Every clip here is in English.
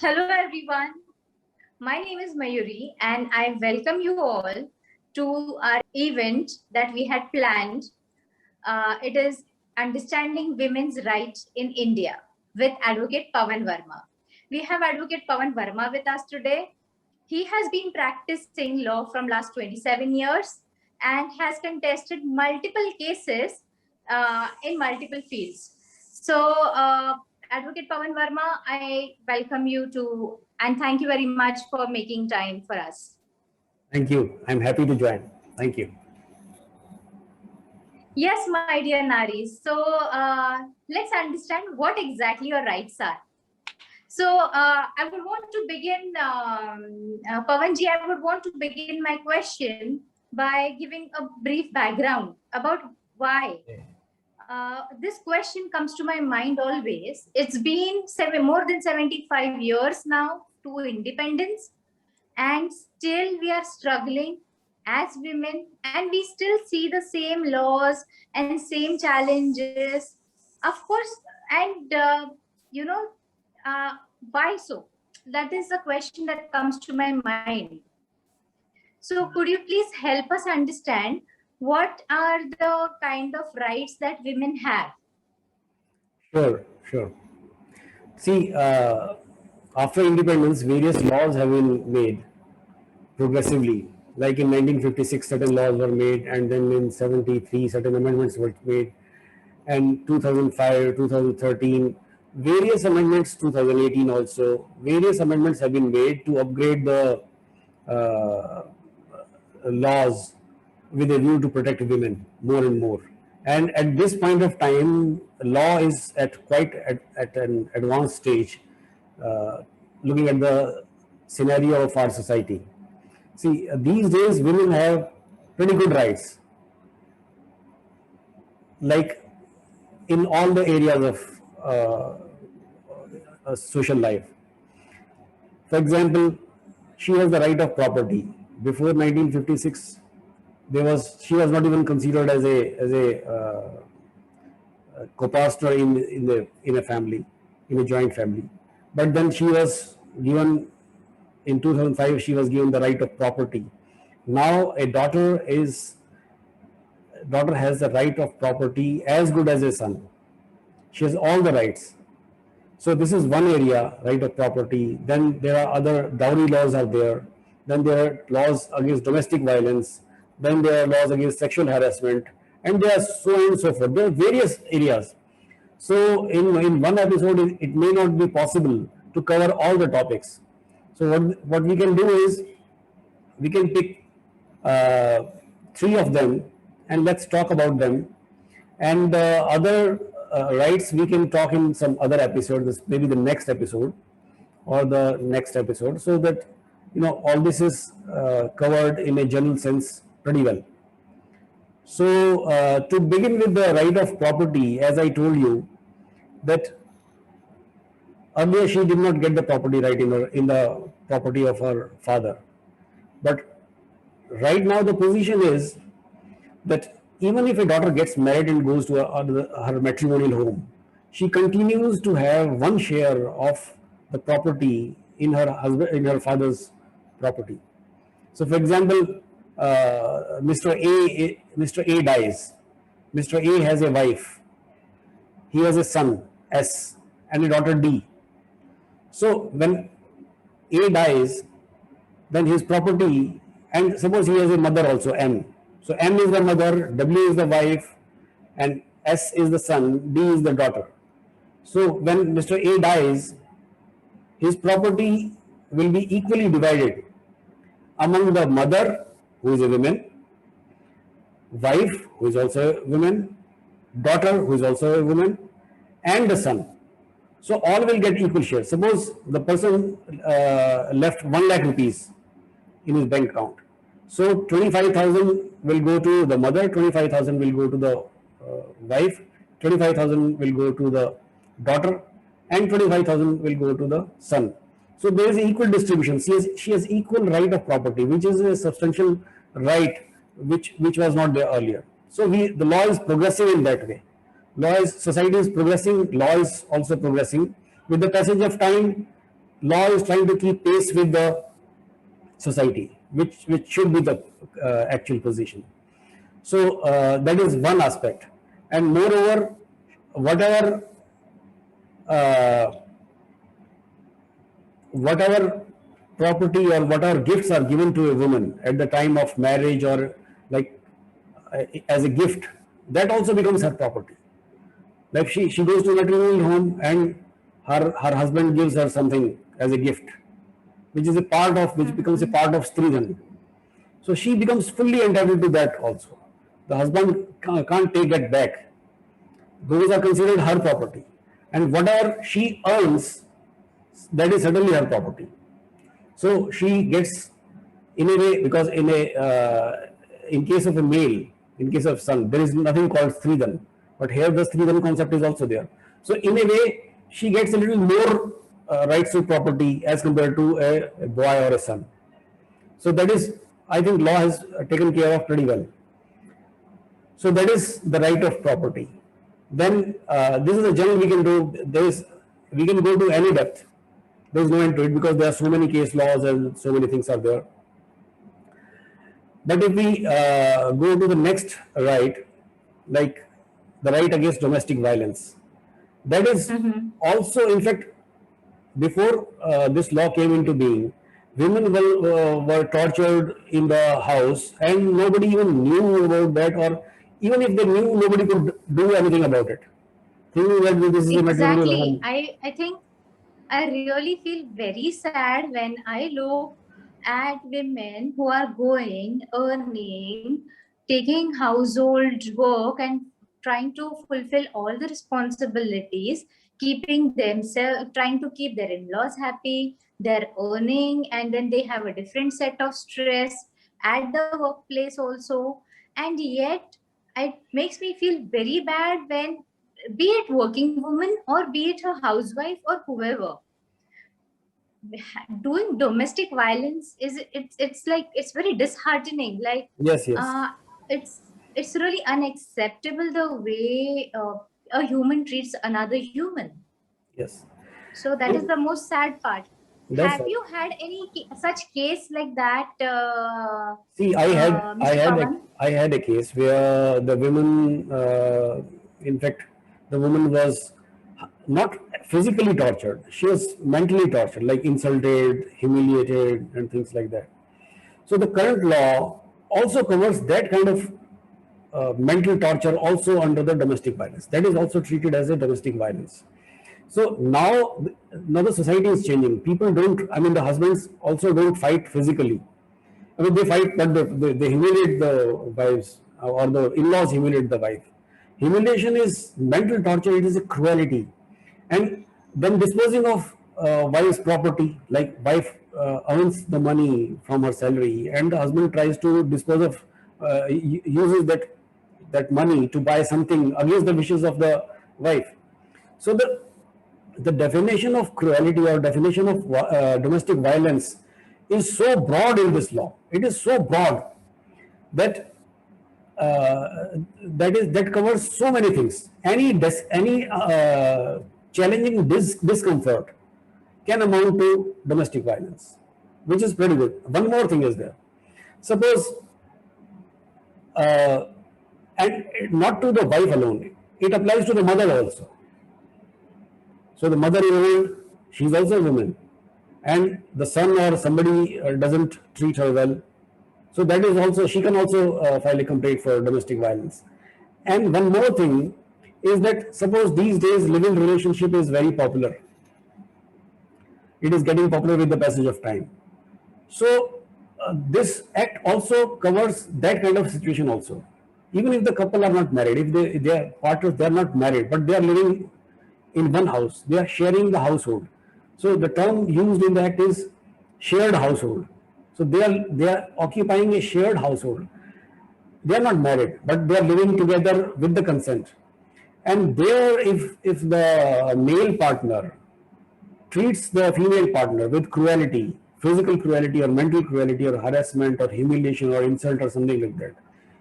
Hello everyone, my name is Mayuri and I welcome you all to our event that we had planned. It is Understanding Women's Rights in India with Advocate Pawan Verma. We have Advocate Pawan Verma with us today. He has been practicing law from last 27 years and has contested multiple cases in multiple fields. So, Advocate Pawan Verma, I welcome you to and thank you very much for making time for us. Thank you. I'm happy to join. Thank you. Yes, my dear Naris. So let's understand what exactly your rights are. So I would want to begin, Pawanji, I would want to begin my question by giving a brief background about why. This question comes to my mind always. It's been more than 75 years now to independence, and still we are struggling as women, and we still see the same laws and same challenges, of course. And you know why so? That is the question that comes to my mind. So could you please help us understand what are the kind of rights that women have? Sure. See, after independence, various laws have been made progressively. Like in 1956, certain laws were made, and then in 73, certain amendments were made, and 2005, 2013, various amendments, 2018 also, various amendments have been made to upgrade the uh, laws with a view to protect women more and more. And at this point of time, law is at an advanced stage, looking at the scenario of our society. See, these days women have pretty good rights, like in all the areas of social life. For example, she has the right of property. Before 1956, she was not even considered as a co-pastor in a family, in a joint family. But then she was given in 2005. She was given the right of property. Now a daughter has the right of property as good as a son. She has all the rights. So this is one area, right of property. Then there are other dowry laws are there. Then there are laws against domestic violence. Then there are laws against sexual harassment, and there are so on and so forth. There are various areas. So in one episode, it may not be possible to cover all the topics. So what we can do is we can pick uh, three of them and let's talk about them. And other rights we can talk in some other episode, maybe the next episode or the next episode, so that all this is covered in a general sense pretty well. So to begin with the right of property, as I told you, that earlier she did not get the property right in the property of her father, but right now the position is that even if a daughter gets married and goes to her matrimonial home, she continues to have one share of the property in her father's property. So, for example, Mr. A dies. Mr. A has a wife. He has a son S and a daughter D. So, when A dies, then his property, and suppose he has a mother also, M. So M is the mother, W is the wife, and S is the son, D is the daughter. So when Mr. A dies, his property will be equally divided among the mother, who is a woman, wife, who is also a woman, daughter, who is also a woman, and the son. So all will get equal share. Suppose the person left 1 lakh rupees in his bank account. So 25,000 will go to the mother, 25,000 will go to the wife, 25,000 will go to the daughter, and 25,000 will go to the son. So there is equal distribution. She has equal right of property, which is a substantial right which was not there earlier. So the law is progressive in that way. Society is progressing, law is also progressing. With the passage of time, law is trying to keep pace with the society, which should be the actual position. So that is one aspect, and moreover, whatever uh, whatever property or whatever gifts are given to a woman at the time of marriage or like as a gift, that also becomes her property. Like she goes to a matrimonial home and her husband gives her something as a gift, which is a part of, which becomes a part of Stridhan. So she becomes fully entitled to that also. The husband can't take that back. Those are considered her property. And whatever she earns, that is certainly her property. So she gets, in a way, because in case of a male, in case of son, there is nothing called Stridhan. But here the Stridhan concept is also there. So in a way, she gets a little more rights to property as compared to a boy or a son. So that is, I think law has taken care of pretty well. So that is the right of property. Then this is a general we can do. We can go to any depth. There is no end to it because there are so many case laws and so many things are there. But if we go to the next right, like the right against domestic violence, that is also, in fact, before this law came into being, women were tortured in the house and nobody even knew about that, or even if they knew, nobody could do anything about it. Thinking that this is a matrimonial Exactly. home. I think I really feel very sad when I look at women who are going, earning, taking household work and trying to fulfill all the responsibilities, keeping themselves, trying to keep their in-laws happy, they're earning, and then they have a different set of stress at the workplace also. And yet, it makes me feel very bad when, be it working woman or be it a housewife or whoever, doing domestic violence is, it's like, it's very disheartening. Like Yes, yes, it's really unacceptable the way a human treats another human. yes. So that is the most sad part. That's Have right. you had any such case like that, See, Mr. Pawan? I had a case where the woman, in fact, the woman was not physically tortured. She was mentally tortured, like insulted, humiliated, and things like that. So the current law also covers that kind of mental torture also under the domestic violence. That is also treated as a domestic violence. So now the society is changing. People don't, I mean, the husbands also don't fight physically. I mean, they fight, but they humiliate the wives, or the in-laws humiliate the wife. Humiliation is mental torture, it is a cruelty. And then disposing of wife's property, like wife earns the money from her salary and the husband tries to dispose of, uses that money to buy something against the wishes of the wife. So the definition of cruelty or definition of domestic violence is so broad in this law. It is so broad that that covers so many things. Any challenging discomfort can amount to domestic violence, which is pretty good. One more thing is there. Suppose, uh, and not to the wife alone, it applies to the mother also. So the mother is old, she's also a woman, and the son or somebody doesn't treat her well. So that is also, she can also file a complaint for domestic violence. And one more thing is that suppose these days living relationship is very popular. It is getting popular with the passage of time. So this act also covers that kind of situation also. Even if the couple are not married, if they are partners, they are not married, but they are living in one house, they are sharing the household. So the term used in the act is shared household. So they are occupying a shared household. They are not married, but they are living together with the consent. And there, if the male partner treats the female partner with cruelty, physical cruelty or mental cruelty or harassment or humiliation or insult or something like that,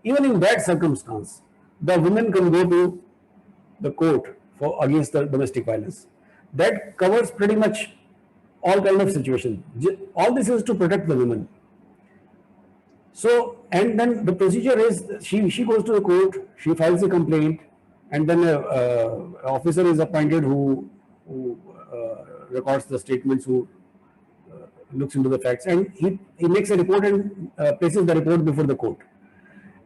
even in that circumstance, the woman can go to the court for against the domestic violence. That covers pretty much all kind of situations. All this is to protect the women. So, and then the procedure is she goes to the court, she files a complaint, and then a officer is appointed who records the statements, who looks into the facts, and he makes a report and places the report before the court.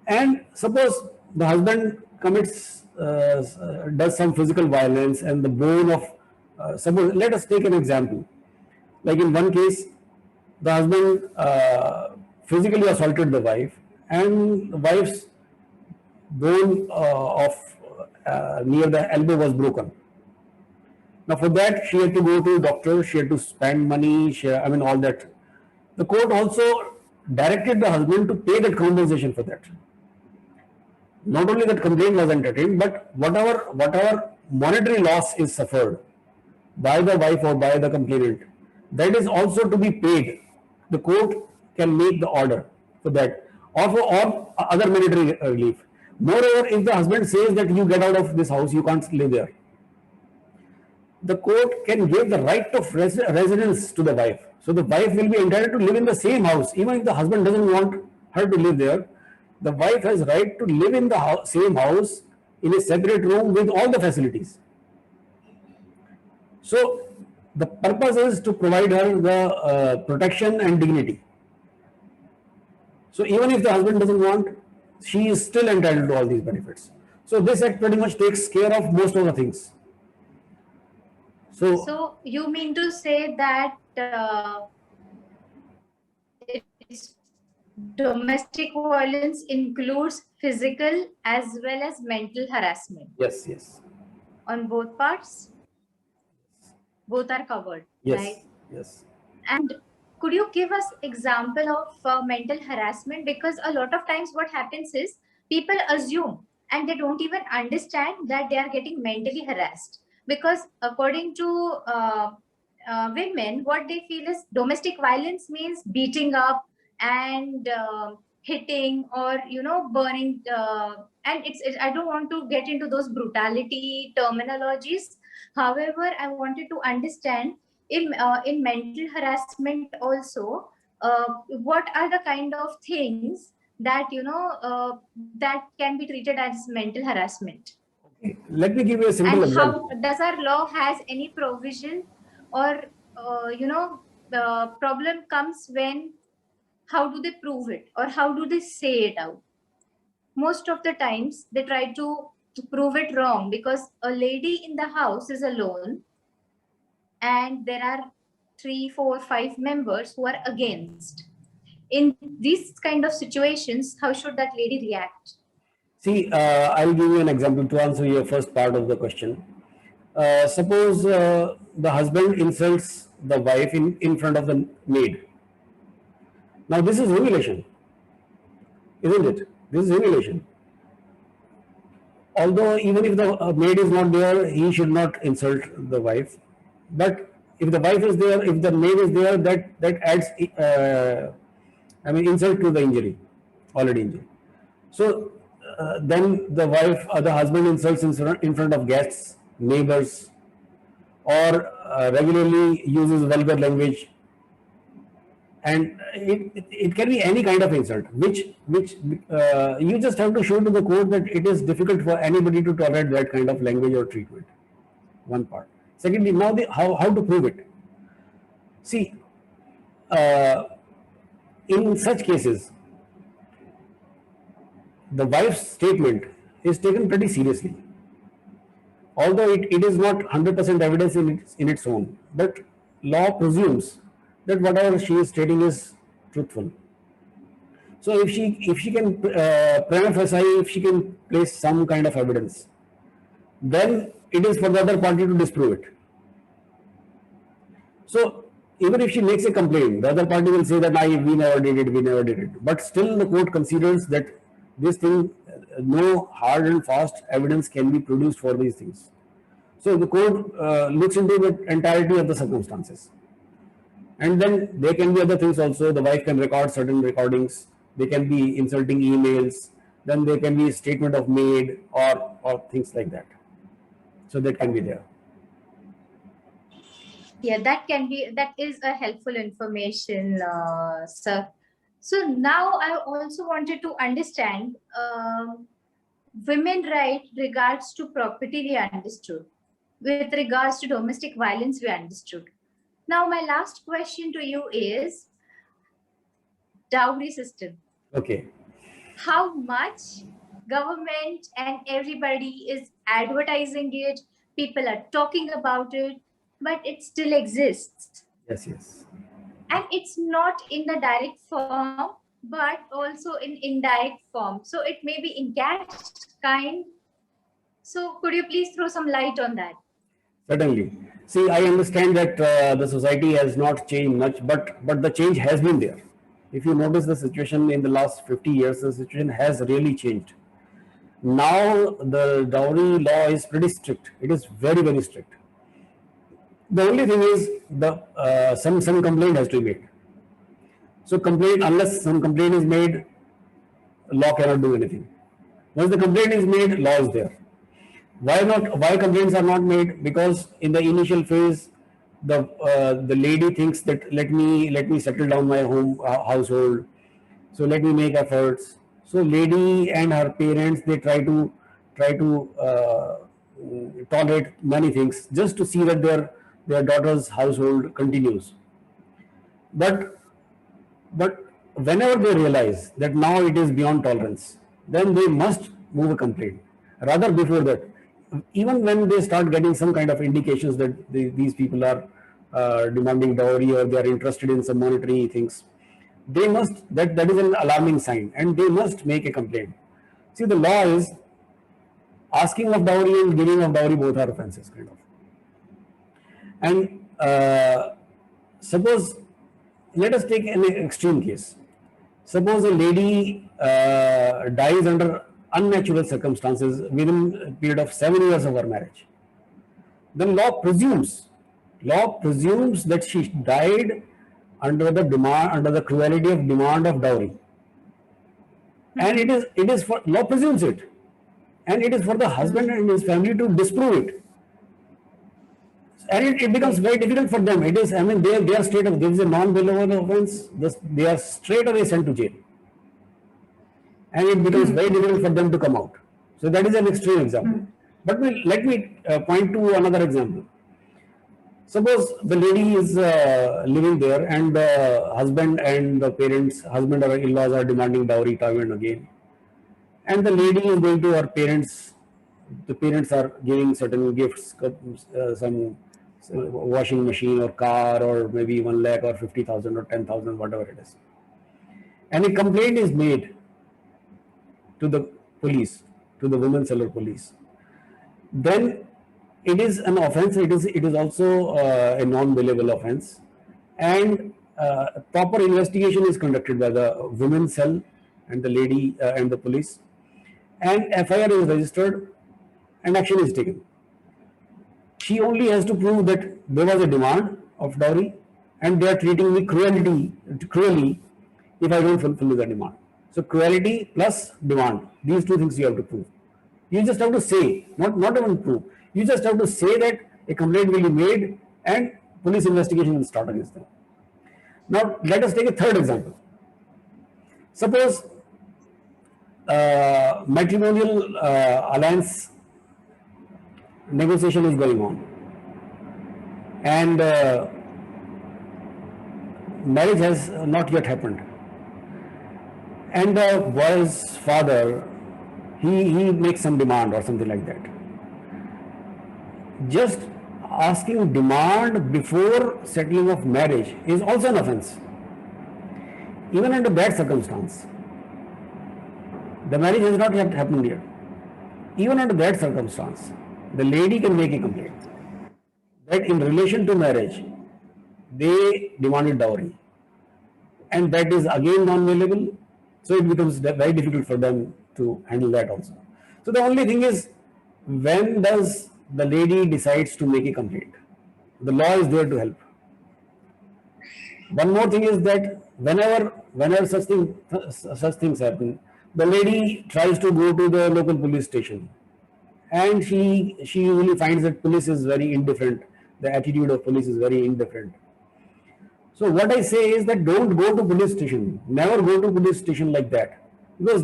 And suppose the husband commits, does some physical violence, and the bone of, suppose, let us take an example. Like in one case, the husband physically assaulted the wife, and the wife's bone of near the elbow was broken. Now, for that, she had to go to a doctor, she had to spend money, I mean, all that. The court also directed the husband to pay that compensation for that. Not only that complaint was entertained, but whatever monetary loss is suffered by the wife or by the complainant, that is also to be paid. The court can make the order for that, or other monetary relief. Moreover, if the husband says that you get out of this house, you can't live there, the court can give the right of residence to the wife. So the wife will be entitled to live in the same house, even if the husband doesn't want her to live there. The wife has right to live in the same house in a separate room with all the facilities. So the purpose is to provide her the protection and dignity. So even if the husband doesn't want, she is still entitled to all these benefits. So this act pretty much takes care of most of the things. So you mean to say that domestic violence includes physical as well as mental harassment? Yes, yes. On both parts? Both are covered, yes, right? Yes. And could you give us example of mental harassment? Because a lot of times what happens is people assume and they don't even understand that they are getting mentally harassed. Because according to women, what they feel is domestic violence means beating up and hitting or, you know, burning. And I don't want to get into those brutality terminologies. However, I wanted to understand in mental harassment also, what are the kind of things that, you know, that can be treated as mental harassment? Okay. Let me give you a simple example. How does our law has any provision, or you know, the problem comes when, how do they prove it or how do they say it out? Most of the times they try to prove it wrong, because a lady in the house is alone and there are 3, 4, 5 members who are against. In these kind of situations, how should that lady react? See, I'll give you an example to answer your first part of the question. Suppose the husband insults the wife in front of the maid. Now, this is humiliation, isn't it? This is humiliation. Although, even if the maid is not there, he should not insult the wife. But if the wife is there, if the maid is there, that adds, insult to the injury, already injured. So then the wife or the husband insults in front of guests, neighbors, or regularly uses vulgar language, and it can be any kind of insult, which you just have to show to the court that it is difficult for anybody to tolerate that kind of language or treatment. One part. Secondly, now how to prove it? See, in such cases, the wife's statement is taken pretty seriously. Although it is not 100% evidence in its own, but law presumes that whatever she is stating is truthful. So if she can prima facie, if she can place some kind of evidence, then it is for the other party to disprove it. So even if she makes a complaint, the other party will say that we never did it. But still the court considers that this thing, no hard and fast evidence can be produced for these things. So the court looks into the entirety of the circumstances. And then there can be other things also. The wife can record certain recordings. They can be insulting emails. Then there can be a statement of maid or things like that. So that can be there. Yeah, that is a helpful information, sir. So now I also wanted to understand women right regards to property we understood. With regards to domestic violence we understood. Now my last question to you is dowry system. Okay. How much government and everybody is advertising it, people are talking about it, but it still exists. Yes, yes. And it's not in the direct form, but also in indirect form. So it may be in cash kind. So could you please throw some light on that? Certainly. See, I understand that the society has not changed much, but the change has been there. If you notice the situation in the last 50 years, the situation has really changed. Now the dowry law is pretty strict. It is very, very strict. The only thing is the some complaint has to be made. So complaint, unless some complaint is made, law cannot do anything. Once the complaint is made, law is there. Why not? Why complaints are not made? Because in the initial phase, the lady thinks that let me settle down my home household, so let me make efforts. So lady and her parents, they try to tolerate many things just to see that their daughter's household continues. But but whenever they realize that now it is beyond tolerance, then they must move a complaint. Rather, before that, even when they start getting some kind of indications that these people are demanding dowry or they are interested in some monetary things, they must, that is an alarming sign, and they must make a complaint. See, the law is asking of dowry and giving of dowry, both are offenses, kind of. And suppose, let us take an extreme case. Suppose a lady dies under unnatural circumstances within a period of 7 years of her marriage. Then law presumes that she died under the cruelty of demand of dowry. And it is for, law presumes it. And it is for the husband and his family to disprove it. And it becomes very difficult for them. It is, I mean, they are straight up, there is a non-bailable offense, they are straight away sent to jail. And it becomes very difficult for them to come out. So that is an extreme example. But let me point to another example. Suppose the lady is living there, and the husband and the parents, husband or in-laws are demanding dowry time and again. And the lady is going to her parents, the parents are giving certain gifts, some washing machine or car, or maybe 1 lakh or 50,000 or 10,000, whatever it is. And a complaint is made to the police, to the women seller police. Then it is an offense. It is also a non-bailable offense, and proper investigation is conducted by the women cell and the lady and the police, and FIR is registered and action is taken. She only has to prove that there was a demand of dowry and they are treating me cruelly if I don't fulfill the demand. So cruelty plus demand, these two things you have to prove. You just have to say, not even prove. You just have to say that a complaint will be made and police investigation will start against them. Now let us take a third example. Suppose matrimonial alliance negotiation is going on, and marriage has not yet happened, and the boy's father, he makes some demand or something like that. Just asking demand before settling of marriage is also an offense. Even under that circumstance, the marriage has not yet happened yet. Even under that circumstance, the lady can make a complaint that in relation to marriage, they demanded dowry. And that is again non-bailable. So it becomes very difficult for them to handle that also. So the only thing is, when does the lady decides to make a complaint? The law is there to help. One more thing is that whenever such things happen, the lady tries to go to the local police station, and she usually finds that police is very indifferent. The attitude of police is very indifferent. So what I say is that don't go to police station. Never go to police station like that, because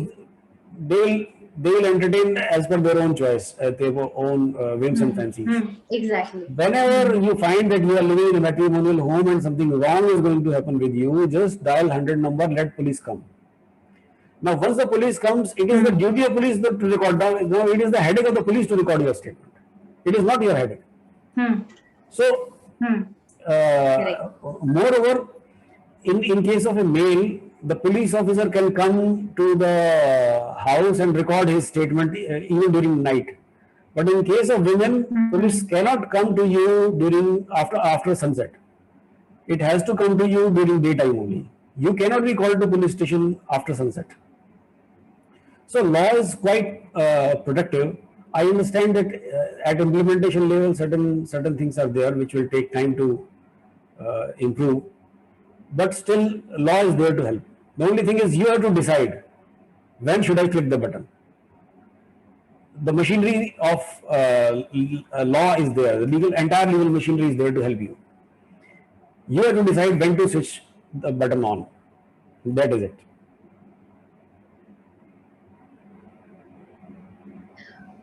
they will entertain as per their own choice, their own whims and fancies. Exactly. Whenever you find that you are living in a matrimonial home and something wrong is going to happen with you, just dial 100 number, let police come. Now, once the police comes, it is the duty of police to record. Now, it is the headache of the police to record your statement. It is not your headache. So, moreover, in case of a male, the police officer can come to the house and record his statement even during night. But in case of women, police cannot come to you during after sunset. It has to come to you during daytime only. You cannot be called to police station after sunset. So law is quite protective. I understand that at implementation level, certain things are there which will take time to improve. But still, law is there to help. The only thing is you have to decide when should I click the button. The machinery of law is there. The entire legal machinery is there to help you. You have to decide when to switch the button on. That is it.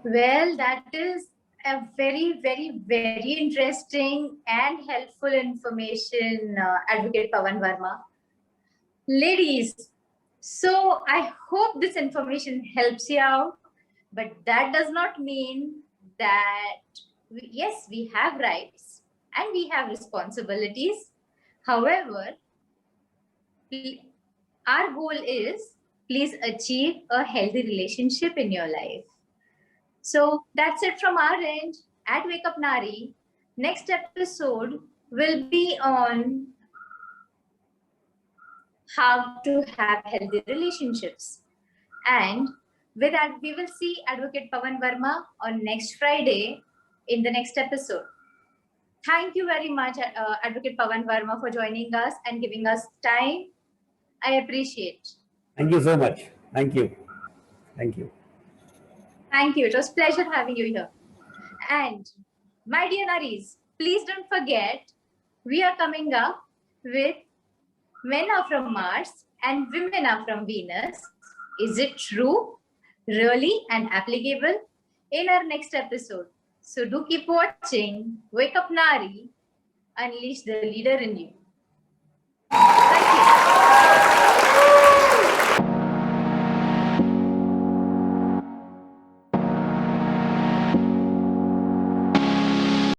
Well, that is a very, very, very interesting and helpful information, Advocate Pawan Verma. Ladies, so I hope this information helps you out, but that does not mean that, yes, we have rights and we have responsibilities. However, our goal is please achieve a healthy relationship in your life. So that's it from our end at Wake Up Nari. Next episode will be on how to have healthy relationships. And with that, we will see Advocate Pawan Verma on next Friday in the next episode. Thank you very much, Advocate Pawan Verma, for joining us and giving us time. I appreciate. Thank you so much. Thank you. Thank you. Thank you. It was a pleasure having you here. And my dear Naris, please don't forget, we are coming up with Men Are From Mars and Women Are From Venus. Is it true, really, and applicable? In our next episode. So do keep watching. Wake Up Nari, unleash the leader in you. Thank you.